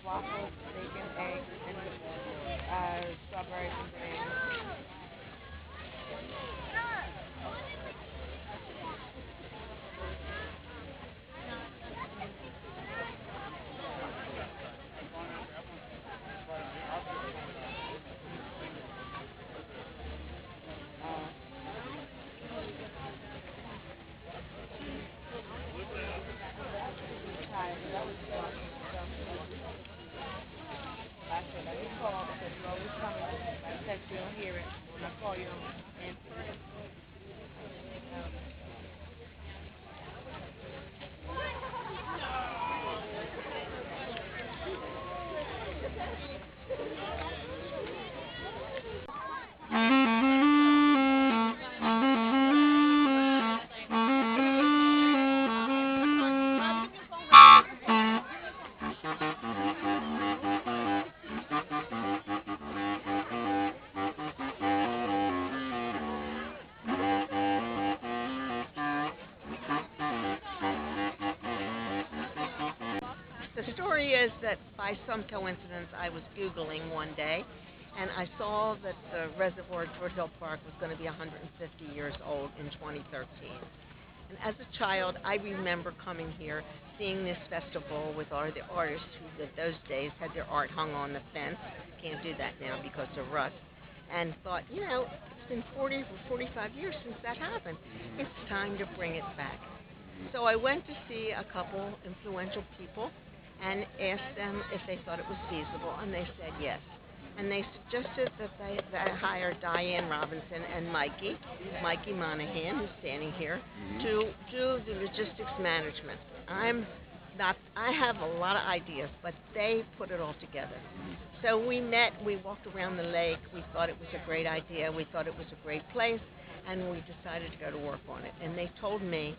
waffles, bacon, eggs, and strawberries and bananas. I said, let me call because you always coming. I text you, don't hear it. When I call you, don't answer it. The story is that by some coincidence I was Googling one day and I saw that the reservoir at Druid Hill Park was going to be 150 years old in 2013. And as a child, I remember coming here, seeing this festival with all the artists who, in those days, had their art hung on the fence. Can't do that now because of rust. And thought, it's been 40 or 45 years since that happened. It's time to bring it back. So I went to see a couple influential people and asked them if they thought it was feasible, and they said yes. And they suggested that they hire Diane Robinson and Mikey Monaghan, who's standing here, to do the logistics management. I have a lot of ideas, but they put it all together. So we met, we walked around the lake, we thought it was a great idea, we thought it was a great place, and we decided to go to work on it. And they told me,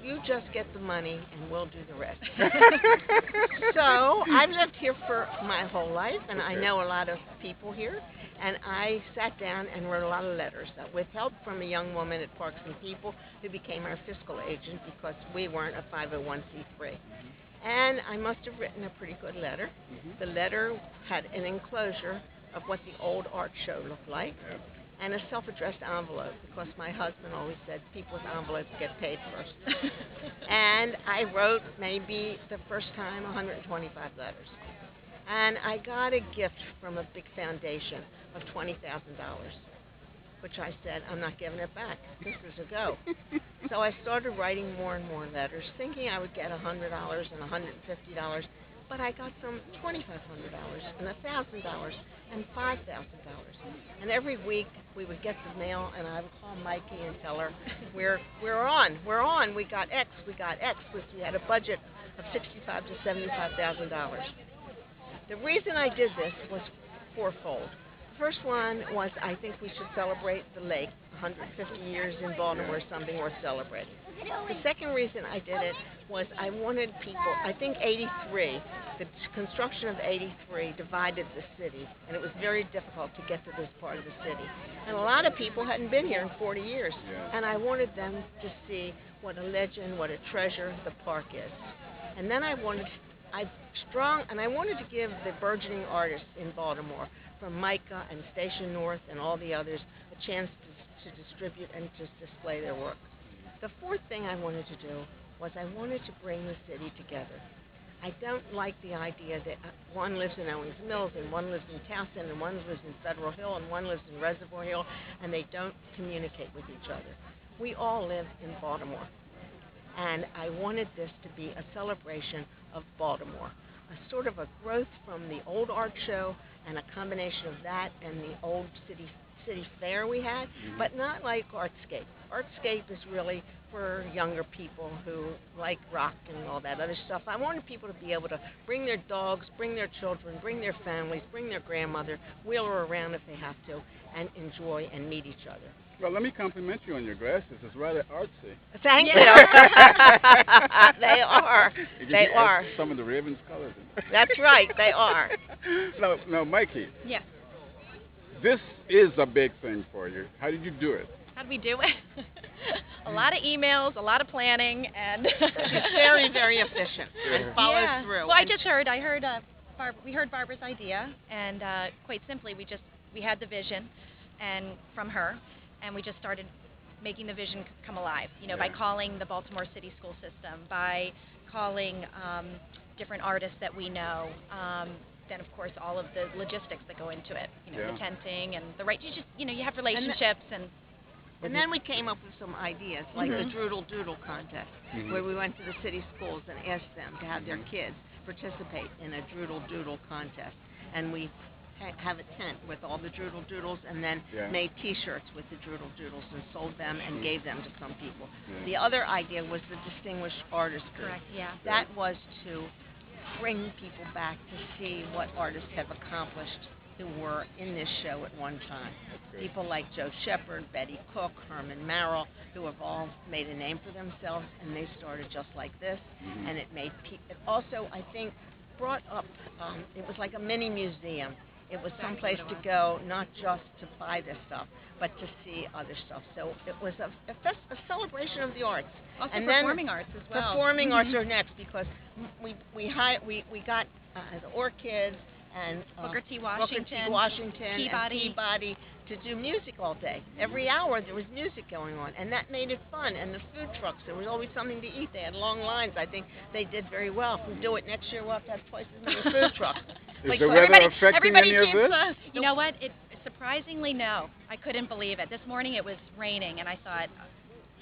you just get the money and we'll do the rest. So I've lived here for my whole life, and I know a lot of people here. And I sat down and wrote a lot of letters with help from a young woman at Parks and People who became our fiscal agent because we weren't a 501c3. And I must have written a pretty good letter. The letter had an enclosure of what the old art show looked like. And a self-addressed envelope, because my husband always said people's envelopes get paid first. And I wrote maybe the first time 125 letters. And I got a gift from a big foundation of $20,000, which I said, I'm not giving it back. This is a go. So I started writing more and more letters, thinking I would get $100 and $150, but I got some $2,500 and $1,000 and $5,000. And every week we would get the mail, and I would call Mikey and tell her, we're on. We got X, which we had a budget of $65,000 to $75,000. The reason I did this was fourfold. The first one was I think we should celebrate the lake. 150 years in Baltimore is something worth celebrating. The second reason I did it was I wanted people, I think 83, the construction of 83 divided the city, and it was very difficult to get to this part of the city. And a lot of people hadn't been here in 40 years, and I wanted them to see what a legend, what a treasure the park is. And then I wanted to give the burgeoning artists in Baltimore, from Micah and Station North and all the others, a chance to distribute and to display their work. The fourth thing I wanted to do was I wanted to bring the city together. I don't like the idea that one lives in Owings Mills and one lives in Towson and one lives in Federal Hill and one lives in Reservoir Hill, and they don't communicate with each other. We all live in Baltimore, and I wanted this to be a celebration of Baltimore, a sort of a growth from the old art show and a combination of that and the old city fair we had, but not like Artscape. Artscape is really for younger people who like rock and all that other stuff. I wanted people to be able to bring their dogs, bring their children, bring their families, bring their grandmother, wheel her around if they have to, and enjoy and meet each other. Well, let me compliment you on your glasses. It's rather artsy. Thank you. They are. They are. Some of the Ravens' colors. That's right. They are. No, Mikey. Yeah. This is a big thing for you. How did you do it? How did we do it? A lot of emails, a lot of planning, and She's very, very efficient and follows through. Well, I heard we heard Barbara's idea, and quite simply, we had the vision, and from her, and we just started making the vision come alive. By calling the Baltimore City school system, by calling different artists that we know. Then, of course, all of the logistics that go into it. The tenting and the right. You have relationships And then we came up with some ideas, like the Droodle Doodle contest, where we went to the city schools and asked them to have their kids participate in a Droodle Doodle contest. And we have a tent with all the Droodle Doodles, and then made T-shirts with the Droodle Doodles and sold them and gave them to some people. The other idea was the Distinguished Artist Group. Correct, yeah. That was to bring people back to see what artists have accomplished who were in this show at one time. People like Joe Shepard, Betty Cook, Herman Merrill, who have all made a name for themselves, and they started just like this. And it made it also, I think, brought up, it was like a mini museum. It was someplace to go, not just to buy this stuff, but to see other stuff. So it was a celebration of the arts. Also and performing arts as well. Performing arts are next, because we got the Orchids and Booker T. Washington, Peabody to do music all day. Every hour there was music going on, and that made it fun. And the food trucks, there was always something to eat. They had long lines. I think they did very well. If we do it next year, we'll have to have twice as many food trucks. Is the weather affecting any of this? You know what? Surprisingly, no. I couldn't believe it. This morning it was raining, and I thought,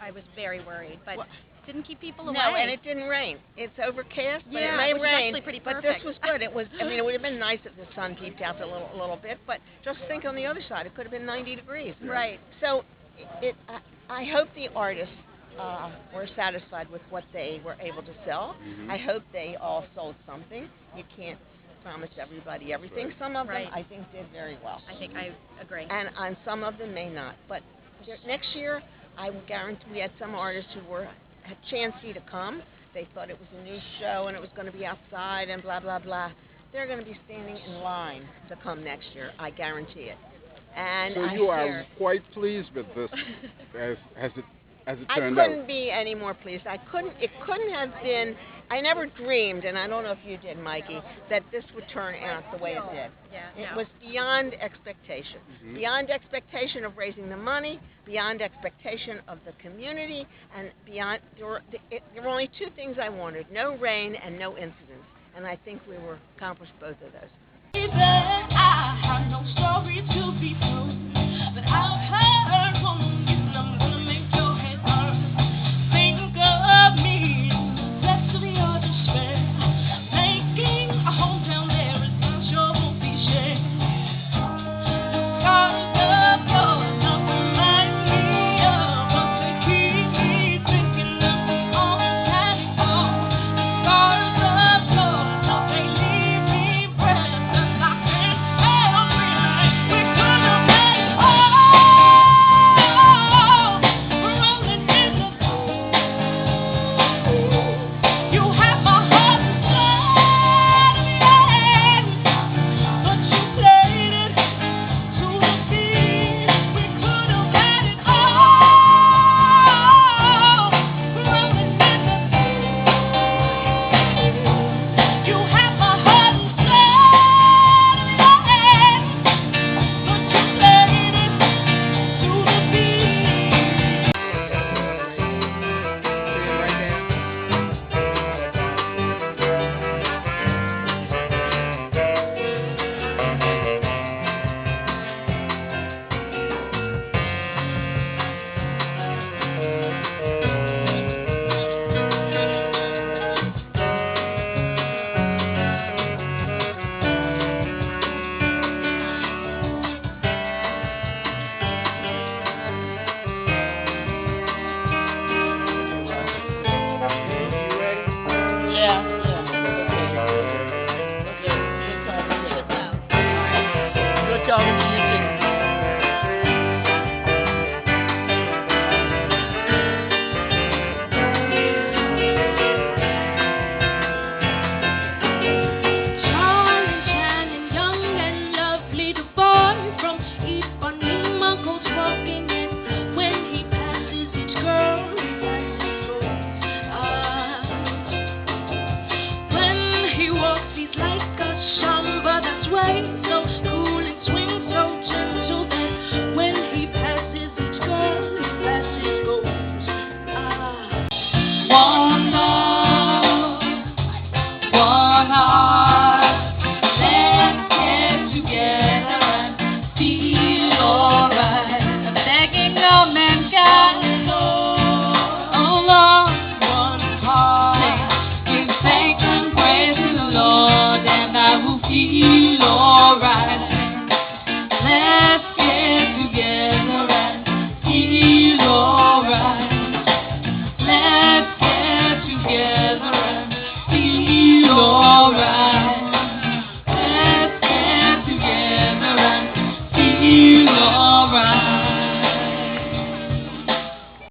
I was very worried, but it didn't keep people away. No, and it didn't rain. It's overcast, but it may which rain. Is pretty but perfect. this was good. It was. I mean, it would have been nice if the sun peeped out a little bit, but just think on the other side, it could have been 90 degrees. Right. So, I hope the artists were satisfied with what they were able to sell. I hope they all sold something. You can't promise everybody everything. Some of them, I think, did very well. I agree. And some of them may not. But next year, I guarantee we had some artists who had chancy to come. They thought it was a new show and it was going to be outside and blah, blah, blah. They're going to be standing in line to come next year. I guarantee it. And so you are quite pleased with this as it turned out? I couldn't be any more pleased. It couldn't have been. I never dreamed, and I don't know if you did, Mikey, that this would turn out the way it did. It was beyond expectation. Beyond expectation of raising the money, beyond expectation of the community, and beyond. There were only two things I wanted: no rain and no incidents. And I think we accomplished both of those. I have no story to be told.